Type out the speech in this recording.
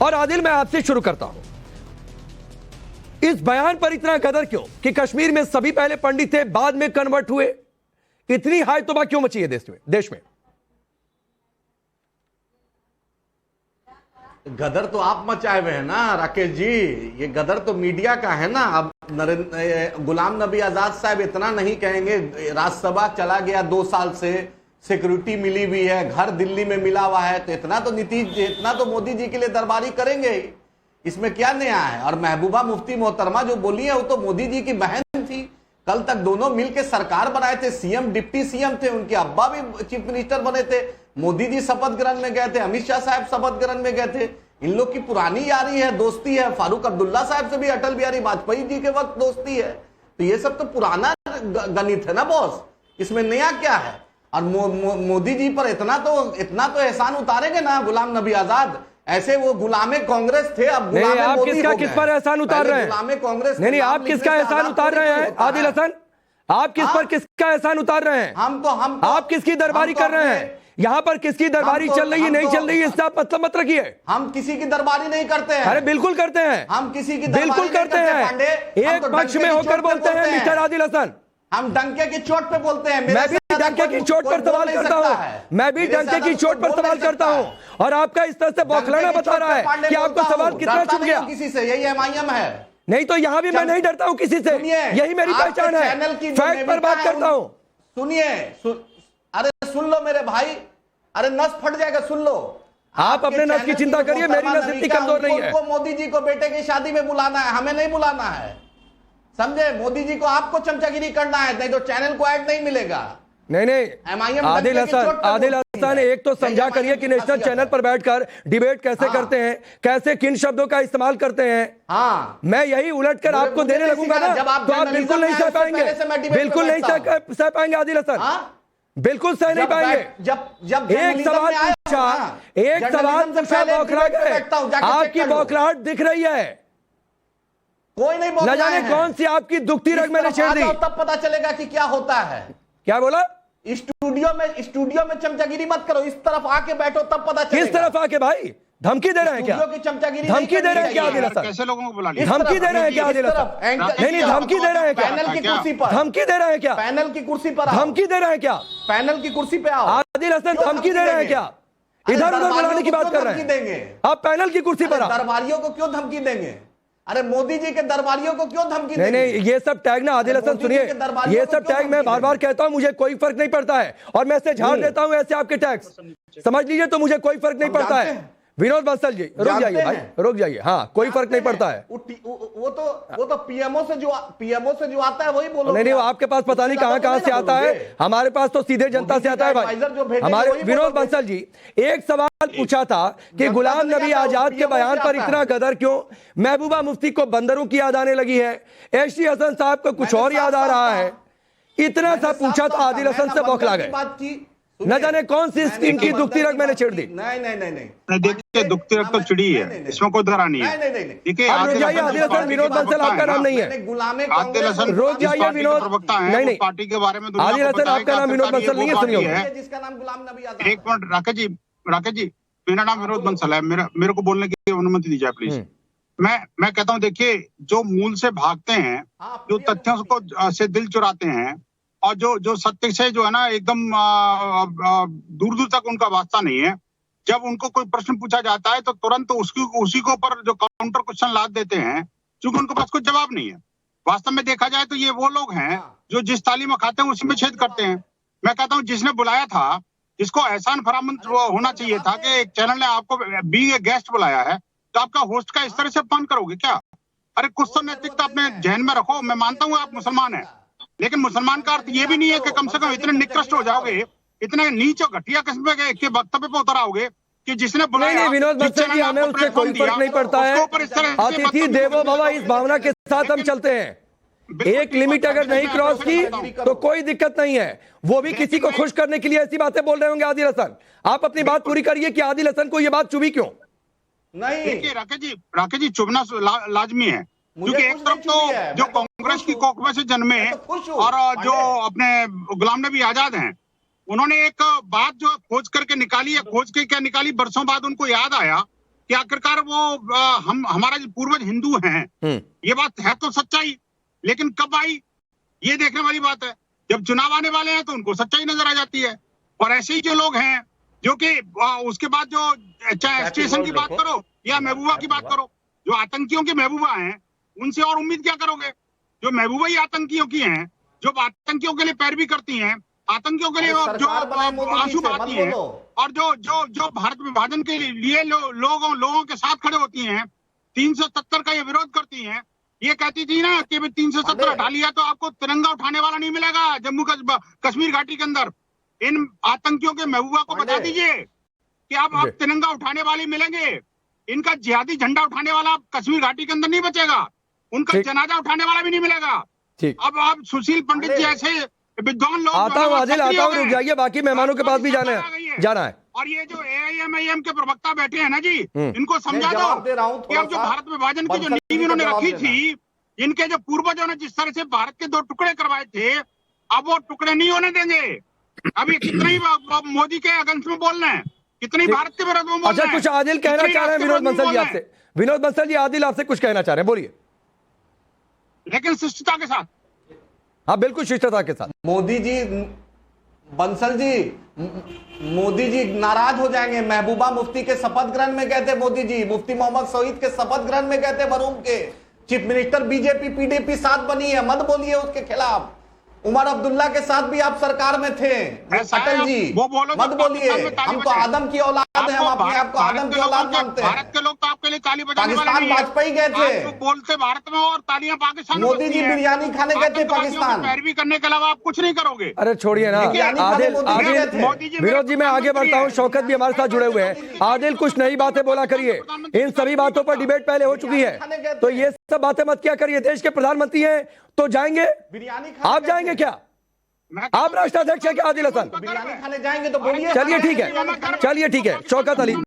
और आदिल, मैं आपसे शुरू करता हूं, इस बयान पर इतना गदर क्यों कि कश्मीर में सभी पहले पंडित थे, बाद में कन्वर्ट हुए? इतनी हाय तौबा क्यों मची है देश में? गदर तो आप मचाए हुए हैं ना राकेश जी, ये गदर तो मीडिया का है ना। अब गुलाम नबी आजाद साहब इतना नहीं कहेंगे, राज्यसभा चला गया 2 साल से, सिक्योरिटी मिली हुई है, घर दिल्ली में मिला हुआ है, तो इतना तो मोदी जी के लिए दरबारी करेंगे ही। इसमें क्या नया है? और महबूबा मुफ्ती मोहतरमा जो बोली है वो तो मोदी जी की बहन थी। कल तक दोनों मिलकर सरकार बनाए थे, सीएम डिप्टी सीएम थे, उनके अब्बा भी चीफ मिनिस्टर बने थे। मोदी जी शपथ ग्रहण में गए थे, अमित शाह साहब शपथ ग्रहण में गए थे। इन लोग की पुरानी यारी है, दोस्ती है। फारूक अब्दुल्ला साहब से भी अटल बिहारी वाजपेयी जी के वक्त दोस्ती है। तो ये सब तो पुराना गणित है ना बॉस, इसमें नया क्या है? और मोदी जी पर इतना तो एहसान उतारेंगे ना गुलाम नबी आजाद। ऐसे वो गुलामे कांग्रेस थे, अब गुलामे आप मोदी किसका हो किस गए। पर एहसान उतार रहे हैं? गुलामे कांग्रेस नहीं, आप किसका एहसान उतार रहे हैं आदिल हसन? आप किस पर किसका एहसान उतार रहे हैं? हम आप किसकी दरबारी कर रहे हैं? यहाँ पर किसकी दरबारी चल रही है, नहीं चल रही है, इससे आप मतलब मत रखिए। हम किसी की दरबारी नहीं करते हैं। अरे बिल्कुल करते हैं, हम किसी की बिल्कुल करते हैं। एक पक्ष में होकर बोलते हैं मिस्टर आदिल हसन। हम डंके की चोट पे बोलते हैं। मैं भी डंके की चोट पर सवाल करता हूं, मैं भी डंके की चोट पर सवाल करता हूं, और आपका इस तरह से बौखलाना बता रहा है कि आपको सवाल कितना चुभ गया। किसी से, यही एमआईएम है। नहीं तो यहां भी मैं नहीं डरता हूं किसी से, यही मेरी पहचान है, फैक्ट पर बात करता हूं। सुनिए, अरे सुन लो मेरे भाई, अरे नस फट जाएगा, सुन लो। आप अपने नस की चिंता करिए, मेरी नस इतनी कमजोर नहीं है। मोदी जी को बेटे की शादी में बुलाना है, हमें नहीं बुलाना है, समझे? मोदी जी को आपको चमचागिरी करना है, नहीं तो चैनल को ऐड नहीं मिलेगा। नहीं आदिल हसन एक तो समझा करिए कि नेशनल चैनल पर बैठकर डिबेट कैसे करते हैं, कैसे किन शब्दों का इस्तेमाल करते हैं। हाँ, मैं यही उलटकर आपको देने लगूंगा ना, तो आप बिल्कुल नहीं सह पाएंगे, बिल्कुल नहीं सह पाएंगे आदिल हसन, बिल्कुल सह नहीं पाएंगे। जब एक सवाल पूछा, बौखला गए। आपकी बौखलाहट दिख रही है, कोई नहीं बोल न जाने कौन सी आपकी दुखती रग मैंने छेड़ दी। तब पता चलेगा कि क्या होता है। क्या बोला? स्टूडियो में चमचागिरी मत करो, इस तरफ आके बैठो तब पता चलेगा। किस तरफ आके भाई? धमकी दे रहे हैं क्या? धमकी दे रहे हैं क्या आदिल हसन? कैसे लोगों को बुला लिया? धमकी दे रहे हैं क्या आदिल हसन? नहीं, धमकी दे रहे हैं क्या? पैनल की कुर्सी पर धमकी दे रहे हैं क्या? पैनल की कुर्सी पर धमकी दे रहे हैं क्या? पैनल की कुर्सी पे आओ। आदिल हसन धमकी दे रहे हैं क्या? इधर उधर बुलाने की बात कर रहे हैं आप। पैनल की कुर्सी पर दरबारियों को क्यों धमकी देंगे? अरे मोदी जी के दरबारियों को क्यों धमकी देंगे? नहीं, ये सब टैग ना आदिल हसन सुनिए, ये सब टैग मैं बार बार कहता हूं, मुझे कोई फर्क नहीं पड़ता है, और मैं इसे झाड़ देता हूं ऐसे आपके टैग्स, समझ लीजिए, तो मुझे कोई फर्क नहीं पड़ता है। विनोद बंसल जी रुक जाइए भाई, रुक जाइए। हाँ, कोई फर्क नहीं पड़ता है। वो तो पीएमओ से जो आता है वही बोलो। नहीं, वो आपके पास पता नहीं कहां से आता है, हमारे पास तो सीधे जनता से आता है भाई। हमारे विनोद बंसल जी एक सवाल पूछा था कि गुलाम नबी आजाद के बयान पर इतना गदर क्यों? महबूबा मुफ्ती को बंदरों की याद आने लगी है, एसटी हसन साहब को कुछ और याद आ रहा है, इतना सा पूछा तो आदिल हसन से बौखला गए। न जाने कौन सी स्कीम की दुखती रग मैंने छेड़ दी। नहीं, देखिए दुखती रग तो चिड़ी है, इसमें कोई दरा नहीं है। देखिए आदिल हसन, विनोद बंसल आपका नाम नहीं है। आदिल हसन रोज जाइए विनोद, प्रवक्ता है, नहीं पार्टी के बारे में आदिल हसन आपका नाम विनोद बंसल नहीं है, सुनिए। जिसका नाम गुलाम नबी आजाद। एक मिनट राकेश जी, मेरा नाम विनोद बंसल है, मेरे को बोलने की अनुमति दीजिए प्लीज। मैं कहता हूँ, देखिए जो मूल से भागते हैं, जो तथ्यों को से दिल चुराते हैं, और जो सत्य से जो है ना एकदम दूर दूर तक उनका वास्ता नहीं है, जब उनको कोई प्रश्न पूछा जाता है तो तुरंत उसी के ऊपर जो काउंटर क्वेश्चन लाद देते हैं, क्योंकि उनके पास कोई जवाब नहीं है। वास्तव में देखा जाए तो ये वो लोग हैं जो जिस ताली में खाते हैं उसी में छेद करते हैं। मैं कहता हूँ जिसने बुलाया था, जिसको एहसान फरामद होना चाहिए था कि एक चैनल ने आपको बीइंग ए गेस्ट बुलाया है, तो आपका होस्ट का इस तरह से अपमान करोगे क्या? अरे कुछ तो नैतिकता अपने जहन में रखो। मैं मानता हूँ आप मुसलमान हैं, लेकिन मुसलमान का अर्थ ये भी नहीं है कि कम से कम इतने निकृष्ट हो जाओगे, इतने नीच और घटिया किस्म के वक्तव्य पे उतर आओगे कि जिसने बुलाया। नहीं, विनोद बंसल जी, हमें उससे कोई फर्क नहीं पड़ता है। अतिथि देवो भव, इस भावना के साथ हम चलते हैं। एक लिमिट अगर नहीं क्रॉस की तो कोई दिक्कत नहीं है। वो भी किसी को खुश करने के लिए ऐसी बातें बोल रहे होंगे आदिल हसन। आप अपनी बात पूरी करिए कि आदिल हसन को ये बात चुभी क्यों? नहीं, देखिए राकेश जी चुभना लाजमी है, क्योंकि एक तरफ तो जो कांग्रेस की कोख में से जन्मे और जो अपने गुलाम नबी आजाद हैं, उन्होंने एक बात जो खोज करके निकाली है, खोज के क्या निकाली, बरसों बाद उनको याद आया कि आखिरकार वो हम हमारा जो पूर्वज हिंदू हैं, ये बात है तो सच्चाई, लेकिन कब आई ये देखने वाली बात है। जब चुनाव आने वाले हैं तो उनको सच्चाई नजर आ जाती है। और ऐसे ही जो लोग हैं जो कि उसके बाद जो चाहे स्टेशन की बात करो या महबूबा की बात करो, जो आतंकियों की महबूबा हैं, उनसे और उम्मीद क्या करोगे? जो महबूबा ही आतंकियों की हैं, जो आतंकियों के लिए पैरवी करती हैं, आतंकियों के लिए जो आंसू बहाती हैं, और जो भारत विभाजन के लिए लोगों के साथ खड़े होती हैं, 370 का ये विरोध करती हैं। ये कहती थी ना कि 370 हटा लिया तो आपको तिरंगा उठाने वाला नहीं मिलेगा जम्मू कश्मीर घाटी के अंदर। इन आतंकियों के महबूबा को बता दीजिए कि अब तिरंगा उठाने वाले मिलेंगे, इनका जिहादी झंडा उठाने वाला कश्मीर घाटी के अंदर नहीं बचेगा, उनका जनाजा उठाने वाला भी नहीं मिलेगा। अब सुशील पंडित जी ऐसे विद्वान लोग आता हूँ आदिल, आता हूँ, रुक जाइए, बाकी मेहमानों के पास भी जाना है। और ये जो AIM के प्रवक्ता बैठे हैं ना जी, इनको समझा दो कि अब जो भारत विभाजन की जो नींव इन्होंने रखी थी, इनके जो पूर्वजों ने जिस तरह से भारत के 2 टुकड़े करवाए थे, अब वो टुकड़े नहीं होने देंगे। अभी कितने ही मोदी के अगेंस्ट में बोल रहे हैं, कितनी भारत के विरोध में बोल रहे हैं। अच्छा, कुछ आदिल कहना चाह रहे हैं विनोद बंसल जी आपसे। विनोद बंसल जी, आदिल आपसे कुछ कहना चाह रहे हैं, बोलिए। लेकिन शिष्टता के साथ। हाँ बिल्कुल, शिष्टता के साथ। मोदी जी, बंसल जी, मोदी जी नाराज हो जाएंगे। महबूबा मुफ्ती के शपथ ग्रहण में गए थे मोदी जी, मुफ्ती मोहम्मद सईद के शपथ ग्रहण में गए थे मरहूम के। चीफ मिनिस्टर बीजेपी PDP साथ बनी है, मत बोलिए उसके खिलाफ। उमर अब्दुल्ला के साथ भी आप सरकार में थे। अटल जी मत बोलिए, हम तो आदम की औलाद हैं, हम अपने आप को आदम की औलाद मानते हैं। भारत के लोग तो आपके लिए ताली बजाने वाले पाकिस्तान वाजपेयी गए थे, बोलते भारत में और तालियां पाकिस्तान में। मोदी जी बिरयानी खाने गए थे पाकिस्तान। पैरवी करने के अलावा आप कुछ नहीं करोगे। अरे छोड़िए ना आदिल, विनोद जी मैं आगे बढ़ता हूँ, शौकत भी हमारे साथ जुड़े हुए हैं। आदिल कुछ नई बातें बोला करिए, इन सभी बातों पर डिबेट पहले हो चुकी है, तो ये सब बातें मत क्या करिए। देश के प्रधानमंत्री हैं तो जाएंगे, आप जाएंगे क्या? आप राष्ट्राध्यक्ष हैं क्या आदिल हसन? बिरयानी खाने जाएंगे तो बोलिए। चलिए ठीक है, चलिए ठीक है। शौकत अली।